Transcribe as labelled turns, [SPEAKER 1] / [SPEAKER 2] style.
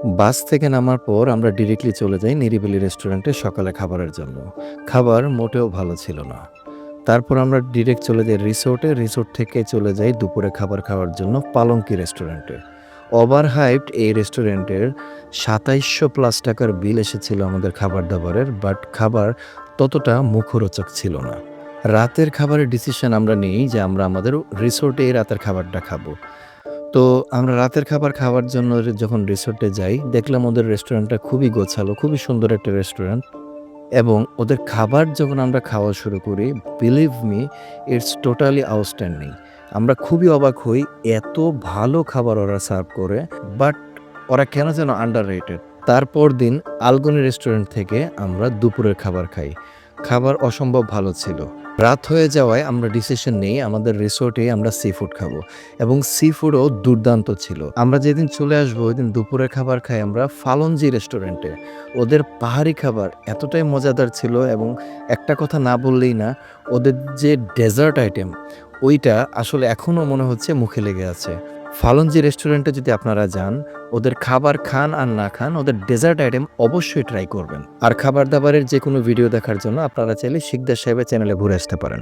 [SPEAKER 1] বাস থেকে নামার পর আমরা ডিরেক্টলি চলে যাই নিরিবিলি রেস্টুরেন্টে সকালে খাবারের জন্য। খাবার মোটেও ভালো ছিল না। তারপর আমরা ডিরেক্ট চলে যাই রিসোর্টে। রিসোর্ট থেকে চলে যাই দুপুরে খাবার খাওয়ার জন্য পালঙ্কি রেস্টুরেন্টে। ওভার হাইপড এই রেস্টুরেন্টের ৳২৭০০+ বিল এসেছিল আমাদের খাবার-দাবারের। বাট খাবার ততটা মুখরোচক ছিল না। রাতের খাবারের ডিসিশন আমরা নিই যে আমরা আমাদের রিসোর্টেই রাতের খাবারটা খাবো। তো আমরা রাতের খাবার খাওয়ার জন্য যখন রিসোর্টে যাই, দেখলাম ওদের রেস্টুরেন্টটা খুবই গোছালো, খুবই সুন্দর একটা রেস্টুরেন্ট এবং ওদের খাবার যখন আমরা খাওয়া শুরু করি, believe me it's totally outstanding. আমরা খুবই অবাক হই, এত ভালো খাবার ওরা সার্ভ করে, বাট ওরা কেন যেন আন্ডাররেটেড। তারপর দিন আলগনি রেস্টুরেন্ট থেকে আমরা দুপুরের খাবার খাই। খাবার অসম্ভব ভালো ছিল। রাত হয়ে যাওয়ায় আমরা ডিসিশন নেই আমাদের রিসোর্টেই আমরা সি-ফুড খাবো এবং সি-ফুডও দুর্দান্ত ছিল। আমরা যেদিন চলে আসবো ওইদিন দুপুরের খাবার খাই আমরা ফালঞ্জি রেস্টুরেন্টে। ওদের পাহাড়ি খাবার এতটাই মজাদার ছিল এবং একটা কথা না বললেই না, ওদের যে ডেজার্ট আইটেম ওইটা আসলে এখনও মনে হচ্ছে মুখে লেগে আছে। ফালঞ্জি রেস্টুরেন্টে যদি আপনারা যান, ওদের খাবার খান আর না খান, ওদের ডেজার্ট আইটেম অবশ্যই ট্রাই করবেন। আর খাবার-দাবারের যেকোনো ভিডিও দেখার জন্য আপনারা চাইলে শিকদার সাহেবের চ্যানেলে ঘুরে আসতে পারেন।